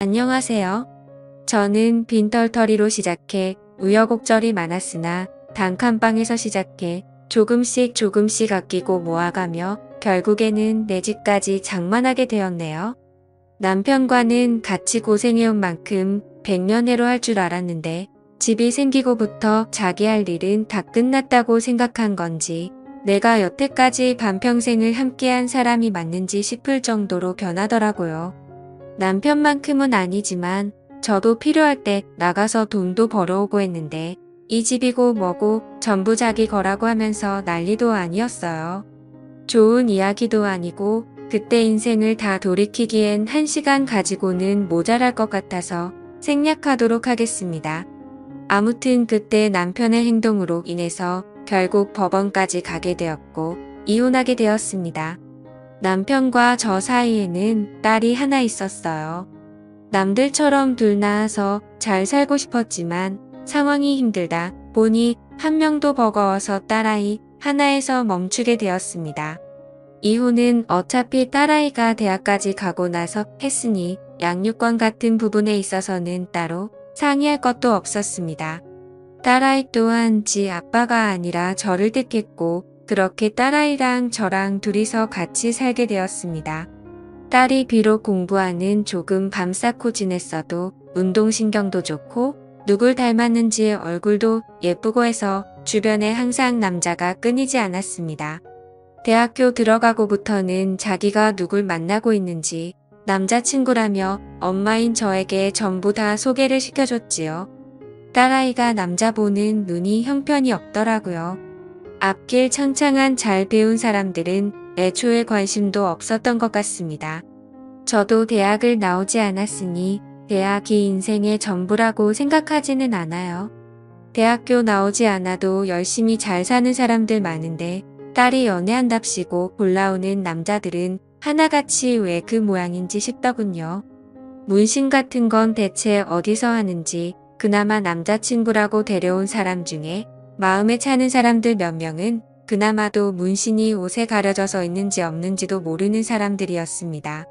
안녕하세요. 저는 빈털터리로 시작해 우여곡절이 많았으나 단칸방에서 시작해 조금씩 아끼고 모아가며 결국에는 내 집까지 장만하게 되었네요. 남편과는 같이 고생해온 만큼 백년해로 할 줄 알았는데 집이 생기고부터 자기 할 일은 다 끝났다고 생각한 건지 내가 여태까지 반평생을 함께한 사람이 맞는지 싶을 정도로 변하더라고요. 남편만큼은 아니지만 저도 필요할 때 나가서 돈도 벌어오고 했는데 이 집이고 뭐고 전부 자기 거라고 하면서 난리도 아니었어요. 좋은 이야기도 아니고 그때 인생을 다 돌이키기엔 1시간 가지고는 모자랄 것 같아서 생략하도록 하겠습니다. 아무튼 그때 남편의 행동으로 인해서 결국 법원까지 가게 되었고 이혼하게 되었습니다. 남편과 저 사이에는 딸이 하나 있었어요. 남들처럼 둘 낳아서 잘 살고 싶었지만 상황이 힘들다 보니 한 명도 버거워서 딸아이 하나에서 멈추게 되었습니다. 이혼은 어차피 딸아이가 대학까지 가고 나서 했으니 양육권 같은 부분에 있어서는 따로 상의할 것도 없었습니다. 딸아이 또한 지 아빠가 아니라 저를 택했고 그렇게 딸아이랑 저랑 둘이서 같이 살게 되었습니다. 딸이 비록 공부하는 조금 밤쌓고 지냈어도 운동신경도 좋고 누굴 닮았는지 얼굴도 예쁘고 해서 주변에 항상 남자가 끊이지 않았습니다. 대학교 들어가고부터는 자기가 누굴 만나고 있는지 남자친구라며 엄마인 저에게 전부 다 소개를 시켜줬지요. 딸아이가 남자 보는 눈이 형편이 없더라고요. 앞길 창창한 잘 배운 사람들은 애초에 관심도 없었던 것 같습니다. 저도 대학을 나오지 않았으니 대학이 인생의 전부라고 생각하지는 않아요. 대학교 나오지 않아도 열심히 잘 사는 사람들 많은데 딸이 연애한답시고 골라오는 남자들은 하나같이 왜 그 모양인지 싶더군요. 문신 같은 건 대체 어디서 하는지 그나마 남자친구라고 데려온 사람 중에 마음에 차는 사람들 몇 명은 그나마도 문신이 옷에 가려져서 있는지 없는지도 모르는 사람들이었습니다.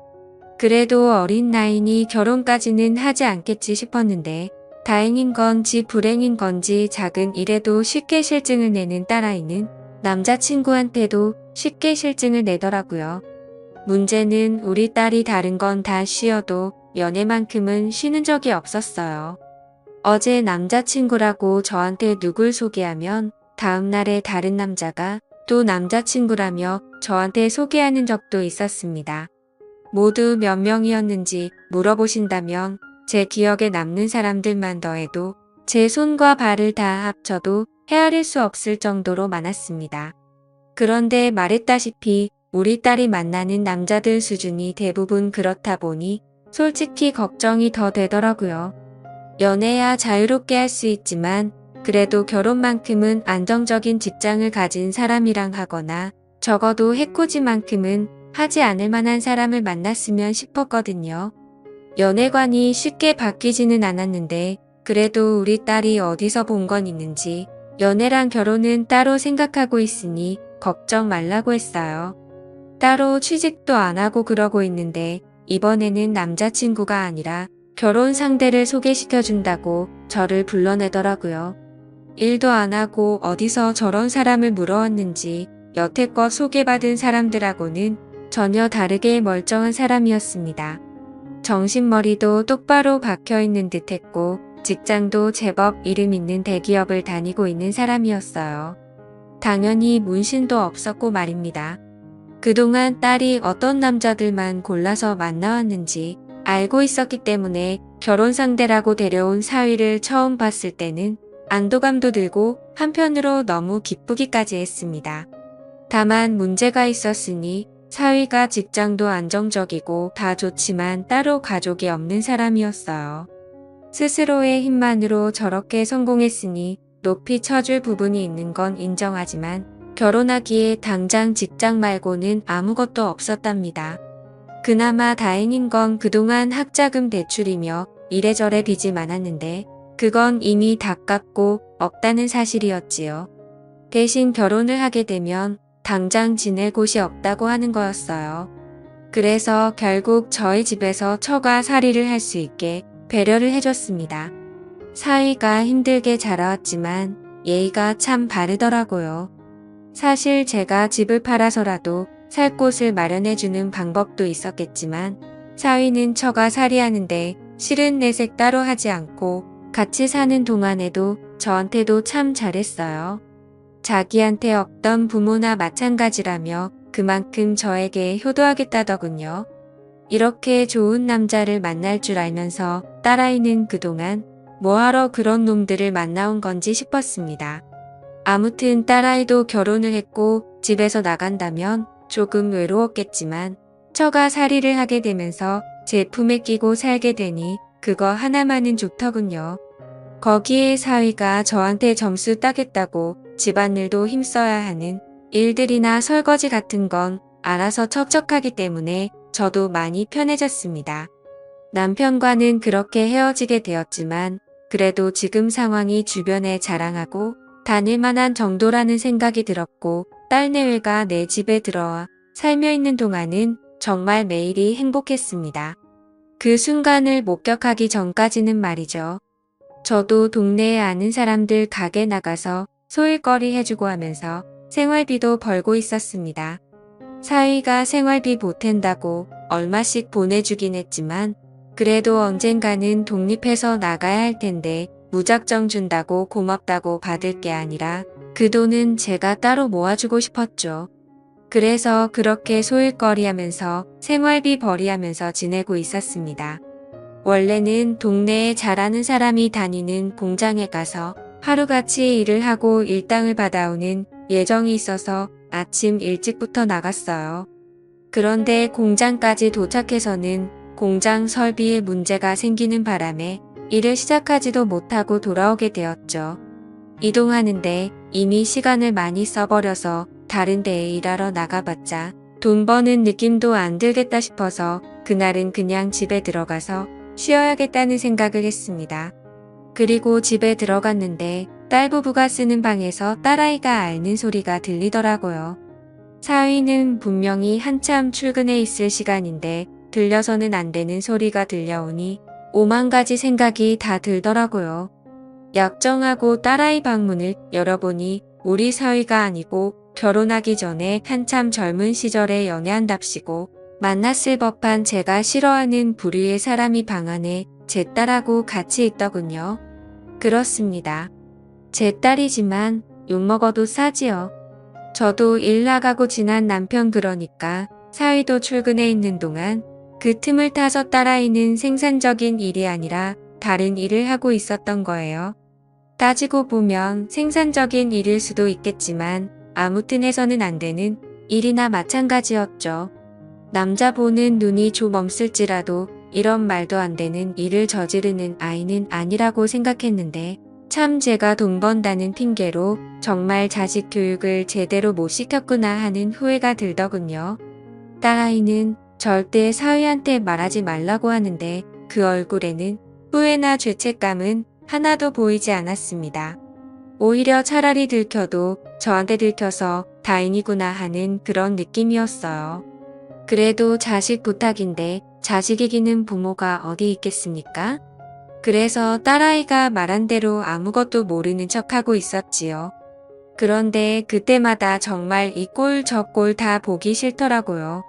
그래도 어린 나이니 결혼까지는 하지 않겠지 싶었는데 다행인 건지 불행인 건지 작은 일에도 쉽게 실증을 내는 딸아이는 남자친구한테도 쉽게 실증을 내더라고요. 문제는 우리 딸이 다른 건 다 쉬어도 연애만큼은 쉬는 적이 없었어요. 어제 남자친구라고 저한테 누굴 소개하면 다음날에 다른 남자가 또 남자친구라며 저한테 소개하는 적도 있었습니다. 모두 몇 명이었는지 물어보신다면 제 기억에 남는 사람들만 더해도 제 손과 발을 다 합쳐도 헤아릴 수 없을 정도로 많았습니다. 그런데 말했다시피 우리 딸이 만나는 남자들 수준이 대부분 그렇다 보니 솔직히 걱정이 더 되더라고요. 연애야 자유롭게 할 수 있지만 그래도 결혼만큼은 안정적인 직장을 가진 사람이랑 하거나 적어도 해코지만큼은 하지 않을 만한 사람을 만났으면 싶었거든요. 연애관이 쉽게 바뀌지는 않았는데 그래도 우리 딸이 어디서 본 건 있는지 연애랑 결혼은 따로 생각하고 있으니 걱정 말라고 했어요. 따로 취직도 안 하고 그러고 있는데 이번에는 남자친구가 아니라 결혼 상대를 소개시켜준다고 저를 불러내더라고요. 일도 안 하고 어디서 저런 사람을 물어왔는지 여태껏 소개받은 사람들하고는 전혀 다르게 멀쩡한 사람이었습니다. 정신머리도 똑바로 박혀있는 듯했고 직장도 제법 이름 있는 대기업을 다니고 있는 사람이었어요. 당연히 문신도 없었고 말입니다. 그동안 딸이 어떤 남자들만 골라서 만나왔는지 알고 있었기 때문에 결혼 상대라고 데려온 사위를 처음 봤을 때는 안도감도 들고 한편으로 너무 기쁘기까지 했습니다. 다만 문제가 있었으니 사위가 직장도 안정적이고 다 좋지만 따로 가족이 없는 사람이었어요. 스스로의 힘만으로 저렇게 성공했으니 높이 쳐줄 부분이 있는 건 인정하지만 결혼하기에 당장 직장 말고는 아무것도 없었답니다. 그나마 다행인 건 그동안 학자금 대출이며 이래저래 빚이 많았는데 그건 이미 다 갚고 없다는 사실이었지요. 대신 결혼을 하게 되면 당장 지낼 곳이 없다고 하는 거였어요. 그래서 결국 저희 집에서 처가 살이를 할 수 있게 배려를 해줬습니다. 사위가 힘들게 자라왔지만 예의가 참 바르더라고요. 사실 제가 집을 팔아서라도 살 곳을 마련해주는 방법도 있었겠지만 사위는 처가 살이하는데 실은 내색 따로 하지 않고 같이 사는 동안에도 저한테도 참 잘했어요. 자기한테 없던 부모나 마찬가지라며 그만큼 저에게 효도하겠다더군요. 이렇게 좋은 남자를 만날 줄 알면서 딸아이는 그동안 뭐하러 그런 놈들을 만나온 건지 싶었습니다. 아무튼 딸아이도 결혼을 했고 집에서 나간다면 조금 외로웠겠지만 처가 살이를 하게 되면서 제 품에 끼고 살게 되니 그거 하나만은 좋더군요. 거기에 사위가 저한테 점수 따겠다고 집안일도 힘써야 하는 일들이나 설거지 같은 건 알아서 척척하기 때문에 저도 많이 편해졌습니다. 남편과는 그렇게 헤어지게 되었지만 그래도 지금 상황이 주변에 자랑하고 다닐 만한 정도라는 생각이 들었고 딸내외가 내 집에 들어와 살며 있는 동안은 정말 매일이 행복했습니다. 그 순간을 목격하기 전까지는 말이죠. 저도 동네에 아는 사람들 가게 나가서 소일거리 해주고 하면서 생활비도 벌고 있었습니다. 사위가 생활비 보탠다고 얼마씩 보내주긴 했지만 그래도 언젠가는 독립해서 나가야 할 텐데 무작정 준다고 고맙다고 받을 게 아니라 그 돈은 제가 따로 모아주고 싶었죠. 그래서 그렇게 소일거리 하면서 생활비 벌이하면서 지내고 있었습니다. 원래는 동네에 잘 아는 사람이 다니는 공장에 가서 하루같이 일을 하고 일당을 받아오는 예정이 있어서 아침 일찍부터 나갔어요. 그런데 공장까지 도착해서는 공장 설비에 문제가 생기는 바람에 일을 시작하지도 못하고 돌아오게 되었죠. 이동하는데 이미 시간을 많이 써버려서 다른 데에 일하러 나가봤자 돈 버는 느낌도 안 들겠다 싶어서 그날은 그냥 집에 들어가서 쉬어야겠다는 생각을 했습니다. 그리고 집에 들어갔는데 딸 부부가 쓰는 방에서 딸아이가 앓는 소리가 들리더라고요. 사위는 분명히 한참 출근해 있을 시간인데 들려서는 안 되는 소리가 들려오니 오만 가지 생각이 다 들더라고요. 약정하고 딸아이 방문을 열어보니 우리 사위가 아니고 결혼하기 전에 한참 젊은 시절에 연애한답시고 만났을 법한 제가 싫어하는 부류의 사람이 방 안에 제 딸하고 같이 있더군요. 그렇습니다. 제 딸이지만 욕먹어도 싸지요. 저도 일 나가고 지난 남편 그러니까 사위도 출근해 있는 동안 그 틈을 타서 딸아이는 생산적인 일이 아니라 다른 일을 하고 있었던 거예요. 따지고 보면 생산적인 일일 수도 있겠지만 아무튼 해서는 안 되는 일이나 마찬가지였죠. 남자 보는 눈이 좀 없을지라도 이런 말도 안 되는 일을 저지르는 아이는 아니라고 생각했는데 참 제가 돈 번다는 핑계로 정말 자식 교육을 제대로 못 시켰구나 하는 후회가 들더군요. 딸아이는 절대 사위한테 말하지 말라고 하는데 그 얼굴에는 후회나 죄책감은 하나도 보이지 않았습니다. 오히려 차라리 들켜도 저한테 들켜서 다행이구나 하는 그런 느낌이었어요. 그래도 자식 부탁인데 자식 이기는 부모가 어디 있겠습니까? 그래서 딸아이가 말한 대로 아무것도 모르는 척하고 있었지요. 그런데 그때마다 정말 이 꼴 저 꼴 다 보기 싫더라고요.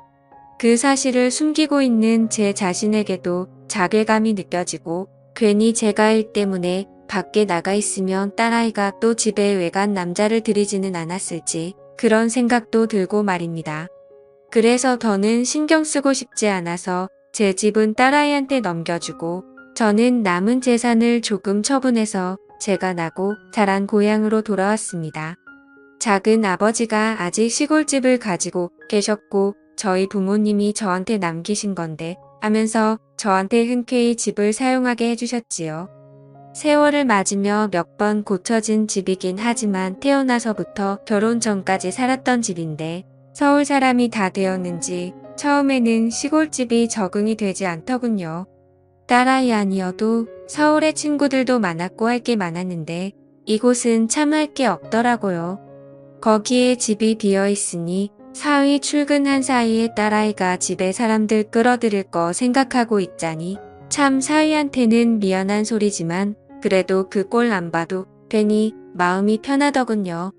그 사실을 숨기고 있는 제 자신에게도 자괴감이 느껴지고 괜히 제가 일 때문에 밖에 나가 있으면 딸아이가 또 집에 외간 남자를 들이지는 않았을지 그런 생각도 들고 말입니다. 그래서 더는 신경 쓰고 싶지 않아서 제 집은 딸아이한테 넘겨주고 저는 남은 재산을 조금 처분해서 제가 나고 자란 고향으로 돌아왔습니다. 작은 아버지가 아직 시골집을 가지고 계셨고 저희 부모님이 저한테 남기신 건데 하면서 저한테 흔쾌히 집을 사용하게 해주셨지요. 세월을 맞으며 몇 번 고쳐진 집이긴 하지만 태어나서부터 결혼 전까지 살았던 집인데 서울 사람이 다 되었는지 처음에는 시골집이 적응이 되지 않더군요. 딸아이 아니어도 서울에 친구들도 많았고 할 게 많았는데 이곳은 참 할 게 없더라고요. 거기에 집이 비어 있으니 사위 출근한 사이에 딸아이가 집에 사람들 끌어들일 거 생각하고 있자니 참 사위한테는 미안한 소리지만 그래도 그 꼴 안 봐도 괜히 마음이 편하더군요.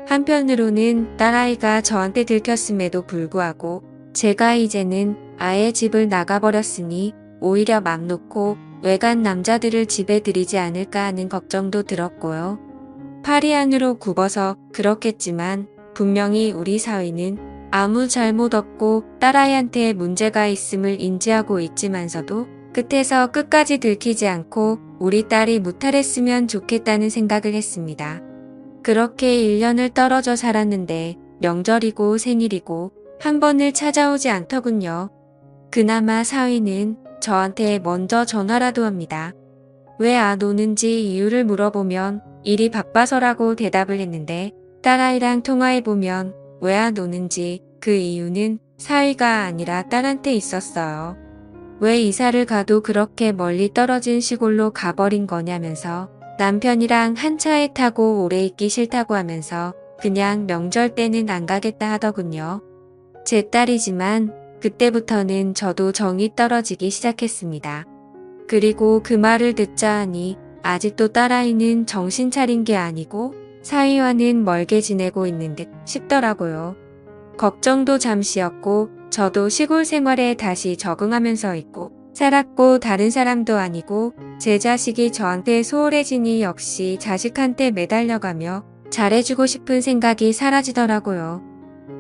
한편으로는 딸아이가 저한테 들켰음에도 불구하고 제가 이제는 아예 집을 나가버렸으니 오히려 맘 놓고 외간 남자들을 집에 들이지 않을까 하는 걱정도 들었고요. 팔이 안으로 굽어서 그렇겠지만 분명히 우리 사위는 아무 잘못 없고 딸아이한테 문제가 있음을 인지하고 있지만서도 끝에서 끝까지 들키지 않고 우리 딸이 무탈했으면 좋겠다는 생각을 했습니다. 그렇게 1년을 떨어져 살았는데 명절이고 생일이고 한 번을 찾아오지 않더군요. 그나마 사위는 저한테 먼저 전화라도 합니다. 왜 안 오는지 이유를 물어보면 일이 바빠서라고 대답을 했는데 딸아이랑 통화해보면 왜 안 오는지 그 이유는 사위가 아니라 딸한테 있었어요. 왜 이사를 가도 그렇게 멀리 떨어진 시골로 가버린 거냐면서 남편이랑 한 차에 타고 오래 있기 싫다고 하면서 그냥 명절 때는 안 가겠다 하더군요. 제 딸이지만 그때부터는 저도 정이 떨어지기 시작했습니다. 그리고 그 말을 듣자 하니 아직도 딸아이는 정신 차린 게 아니고 사위와는 멀게 지내고 있는 듯 싶더라고요. 걱정도 잠시였고 저도 시골 생활에 다시 적응하면서 있고 살았고 다른 사람도 아니고 제 자식이 저한테 소홀해지니 역시 자식한테 매달려가며 잘해주고 싶은 생각이 사라지더라고요.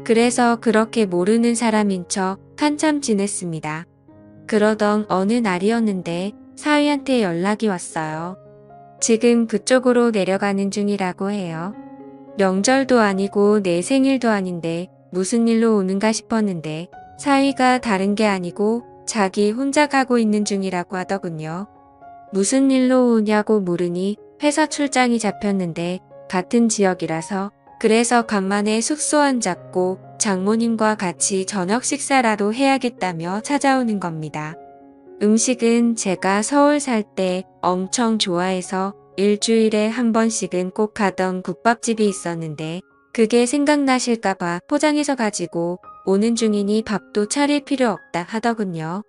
그래서 그렇게 모르는 사람인 척 한참 지냈습니다. 그러던 어느 날이었는데 사위한테 연락이 왔어요. 지금 그쪽으로 내려가는 중이라고 해요. 명절도 아니고 내 생일도 아닌데 무슨 일로 오는가 싶었는데 사위가 다른 게 아니고 자기 혼자 가고 있는 중이라고 하더군요. 무슨 일로 오냐고 물으니 회사 출장이 잡혔는데 같은 지역이라서 그래서 간만에 숙소 안 잡고 장모님과 같이 저녁 식사라도 해야겠다며 찾아오는 겁니다. 음식은 제가 서울 살 때 엄청 좋아해서 일주일에 한 번씩은 꼭 가던 국밥집이 있었는데 그게 생각나실까봐 포장해서 가지고 오는 중이니 밥도 차릴 필요 없다 하더군요.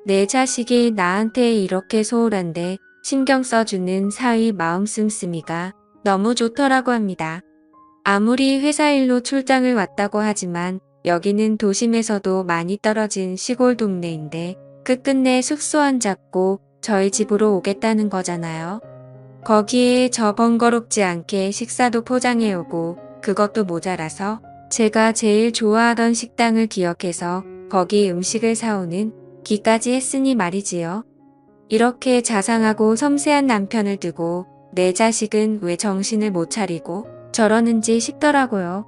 내 자식이 나한테 이렇게 소홀한데 신경 써주는 사위 마음 씀씀이가 너무 좋더라고 합니다. 아무리 회사 일로 출장을 왔다고 하지만 여기는 도심에서도 많이 떨어진 시골 동네인데 끝끝내 숙소 안 잡고 저희 집으로 오겠다는 거잖아요. 거기에 저 번거롭지 않게 식사도 포장해 오고 그것도 모자라서 제가 제일 좋아하던 식당을 기억해서 거기 음식을 사오는 기까지 했으니 말이지요. 이렇게 자상하고 섬세한 남편을 두고 내 자식은 왜 정신을 못 차리고 저러는지 싶더라고요.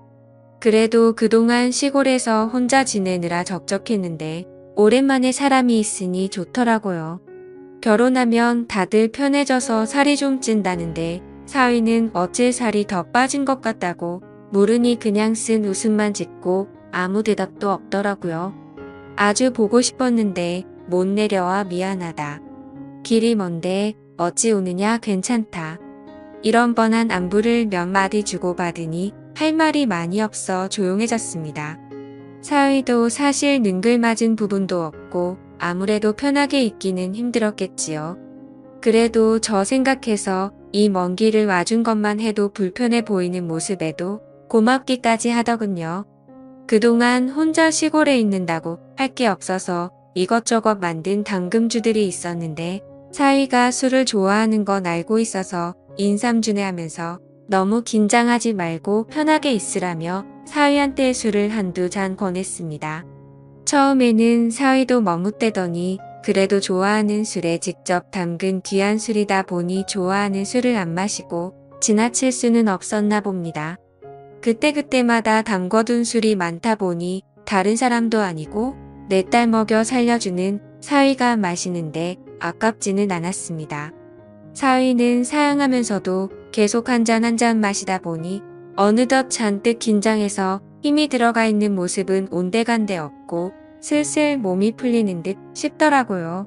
그래도 그동안 시골에서 혼자 지내느라 적적했는데 오랜만에 사람이 있으니 좋더라고요. 결혼하면 다들 편해져서 살이 좀 찐다는데 사위는 어째 살이 더 빠진 것 같다고 물으니 그냥 쓴 웃음만 짓고 아무 대답도 없더라고요. 아주 보고 싶었는데 못 내려와 미안하다. 길이 먼데 어찌 오느냐 괜찮다. 이런 뻔한 안부를 몇 마디 주고받으니 할 말이 많이 없어 조용해졌습니다. 사위도 사실 능글맞은 부분도 없고 아무래도 편하게 있기는 힘들었겠지요. 그래도 저 생각해서 이 먼 길을 와준 것만 해도 불편해 보이는 모습에도 고맙기까지 하더군요. 그동안 혼자 시골에 있는다고 할 게 없어서 이것저것 만든 당금주들이 있었는데 사위가 술을 좋아하는 건 알고 있어서 인삼주례하면서 너무 긴장하지 말고 편하게 있으라며 사위한테 술을 한두 잔 권했습니다. 처음에는 사위도 머뭇대더니 그래도 좋아하는 술에 직접 담근 귀한 술이다 보니 좋아하는 술을 안 마시고 지나칠 수는 없었나 봅니다. 그때그때마다 담궈둔 술이 많다 보니 다른 사람도 아니고 내 딸 먹여 살려주는 사위가 마시는데 아깝지는 않았습니다. 사위는 사양하면서도 계속 한 잔 한 잔 마시다 보니 어느덧 잔뜩 긴장해서 힘이 들어가 있는 모습은 온데간데 없고 슬슬 몸이 풀리는 듯 싶더라고요.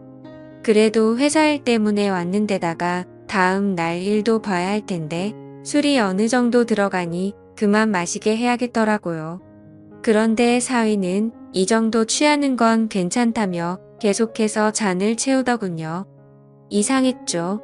그래도 회사 일 때문에 왔는데다가 다음 날 일도 봐야 할 텐데 술이 어느 정도 들어가니 그만 마시게 해야겠더라고요. 그런데 사위는 이 정도 취하는 건 괜찮다며 계속해서 잔을 채우더군요. 이상했죠.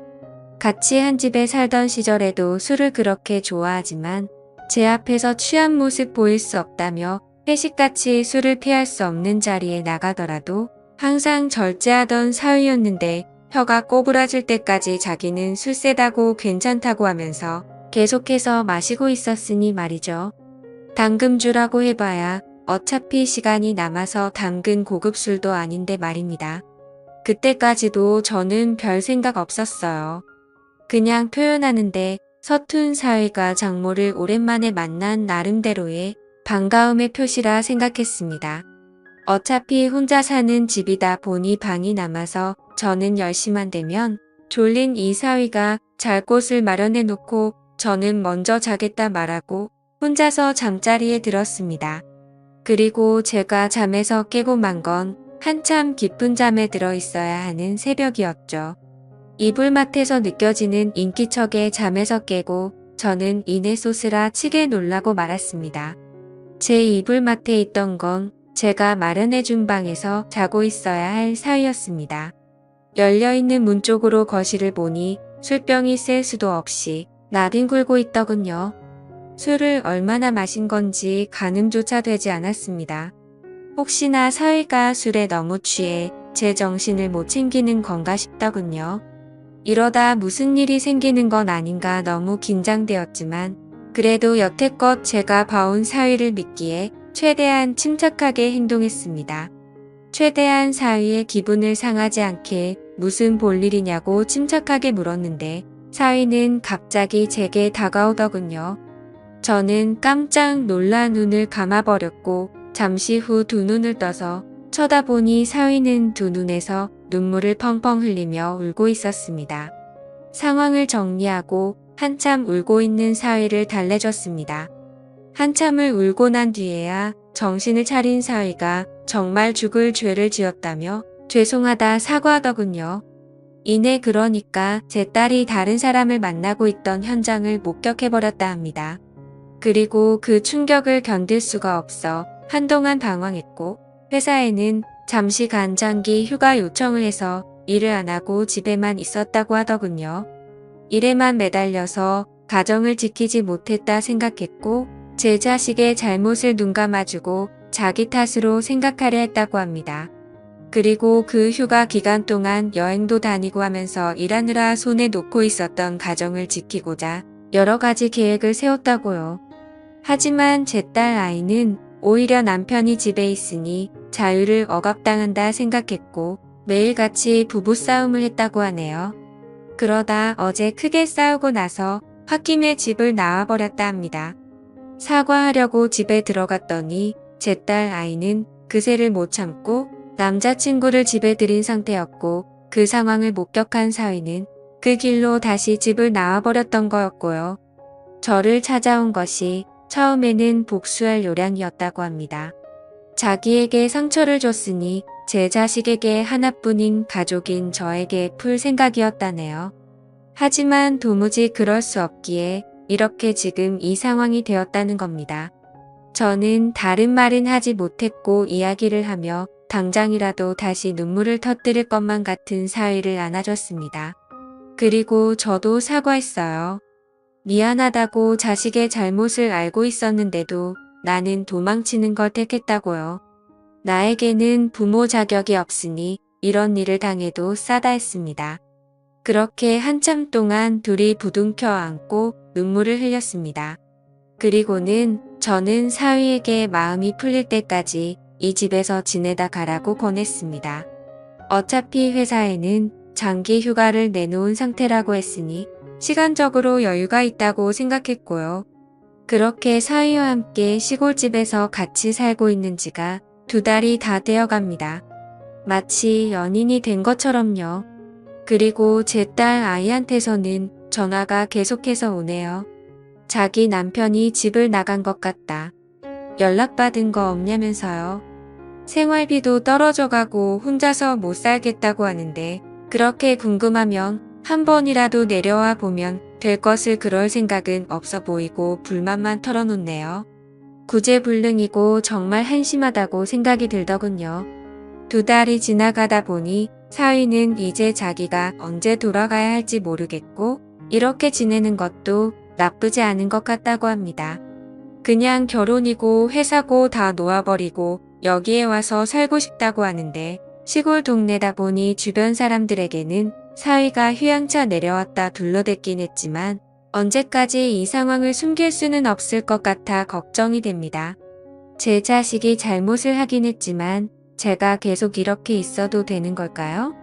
같이 한 집에 살던 시절에도 술을 그렇게 좋아하지만 제 앞에서 취한 모습 보일 수 없다며 회식같이 술을 피할 수 없는 자리에 나가더라도 항상 절제하던 사위였는데 혀가 꼬부라질 때까지 자기는 술 세다고 괜찮다고 하면서 계속해서 마시고 있었으니 말이죠. 담금주라고 해봐야 어차피 시간이 남아서 담근 고급술도 아닌데 말입니다. 그때까지도 저는 별 생각 없었어요. 그냥 표현하는데 서툰 사위가 장모를 오랜만에 만난 나름대로의 반가움의 표시라 생각했습니다. 어차피 혼자 사는 집이다 보니 방이 남아서 저는 10시만 되면 졸린 이 사위가 잘 곳을 마련해 놓고 저는 먼저 자겠다 말하고 혼자서 잠자리에 들었습니다. 그리고 제가 잠에서 깨고 만 건 한참 깊은 잠에 들어 있어야 하는 새벽이었죠. 이불맛에서 느껴지는 인기척에 잠에서 깨고 저는 이내 소스라 치게 놀라고 말았습니다. 제 이불맛에 있던 건 제가 마련해준 방에서 자고 있어야 할 사위였습니다. 열려있는 문 쪽으로 거실을 보니 술병이 셀 수도 없이 나뒹굴고 있더군요. 술을 얼마나 마신 건지 가늠조차 되지 않았습니다. 혹시나 사위가 술에 너무 취해 제 정신을 못 챙기는 건가 싶더군요. 이러다 무슨 일이 생기는 건 아닌가 너무 긴장되었지만 그래도 여태껏 제가 봐온 사위를 믿기에 최대한 침착하게 행동했습니다. 최대한 사위의 기분을 상하지 않게 무슨 볼일이냐고 침착하게 물었는데 사위는 갑자기 제게 다가오더군요. 저는 깜짝 놀라 눈을 감아버렸고 잠시 후 두 눈을 떠서 쳐다보니 사위는 두 눈에서 눈물을 펑펑 흘리며 울고 있었습니다. 상황을 정리하고 한참 울고 있는 사위를 달래줬습니다. 한참을 울고 난 뒤에야 정신을 차린 사위가 정말 죽을 죄를 지었다며 죄송하다 사과하더군요. 이내 그러니까 제 딸이 다른 사람을 만나고 있던 현장을 목격해버렸다 합니다. 그리고 그 충격을 견딜 수가 없어 한동안 방황했고 회사에는 잠시 간장기 휴가 요청을 해서 일을 안 하고 집에만 있었다고 하더군요. 일에만 매달려서 가정을 지키지 못했다 생각했고 제 자식의 잘못을 눈감아주고 자기 탓으로 생각하려 했다고 합니다. 그리고 그 휴가 기간 동안 여행도 다니고 하면서 일하느라 손에 놓고 있었던 가정을 지키고자 여러 가지 계획을 세웠다고요. 하지만 제 딸 아이는 오히려 남편이 집에 있으니 자유를 억압당한다 생각했고 매일같이 부부싸움을 했다고 하네요. 그러다 어제 크게 싸우고 나서 홧김에 집을 나와버렸다 합니다. 사과하려고 집에 들어갔더니 제 딸 아이는 그새를 못 참고 남자친구를 집에 들인 상태였고 그 상황을 목격한 사위는 그 길로 다시 집을 나와버렸던 거였고요. 저를 찾아온 것이 처음에는 복수할 요량이었다고 합니다. 자기에게 상처를 줬으니 제 자식에게 하나뿐인 가족인 저에게 풀 생각이었다네요. 하지만 도무지 그럴 수 없기에 이렇게 지금 이 상황이 되었다는 겁니다. 저는 다른 말은 하지 못했고 이야기를 하며 당장이라도 다시 눈물을 터뜨릴 것만 같은 사위를 안아줬습니다. 그리고 저도 사과했어요. 미안하다고 자식의 잘못을 알고 있었는데도 나는 도망치는 걸 택했다고요. 나에게는 부모 자격이 없으니 이런 일을 당해도 싸다 했습니다. 그렇게 한참 동안 둘이 부둥켜 안고 눈물을 흘렸습니다. 그리고는 저는 사위에게 마음이 풀릴 때까지 이 집에서 지내다 가라고 권했습니다. 어차피 회사에는 장기 휴가를 내놓은 상태라고 했으니 시간적으로 여유가 있다고 생각했고요. 그렇게 사위와 함께 시골집에서 같이 살고 있는 지가 2달이 다 되어갑니다. 마치 연인이 된 것처럼요. 그리고 제 딸 아이한테서는 전화가 계속해서 오네요. 자기 남편이 집을 나간 것 같다. 연락받은 거 없냐면서요. 생활비도 떨어져가고 혼자서 못 살겠다고 하는데 그렇게 궁금하면 한 번이라도 내려와 보면 될 것을 그럴 생각은 없어 보이고 불만만 털어놓네요. 구제불능이고 정말 한심하다고 생각이 들더군요. 2달이 지나가다 보니 사위는 이제 자기가 언제 돌아가야 할지 모르겠고 이렇게 지내는 것도 나쁘지 않은 것 같다고 합니다. 그냥 결혼이고 회사고 다 놓아버리고 여기에 와서 살고 싶다고 하는데 시골 동네다 보니 주변 사람들에게는 사위가 휴양차 내려왔다 둘러댔긴 했지만 언제까지 이 상황을 숨길 수는 없을 것 같아 걱정이 됩니다. 제 자식이 잘못을 하긴 했지만 제가 계속 이렇게 있어도 되는 걸까요?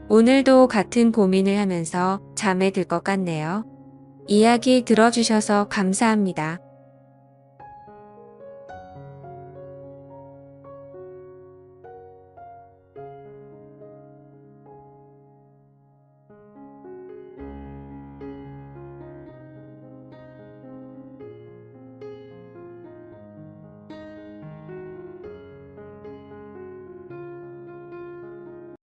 오늘도 같은 고민을 하면서 잠에 들 것 같네요. 이야기 들어주셔서 감사합니다.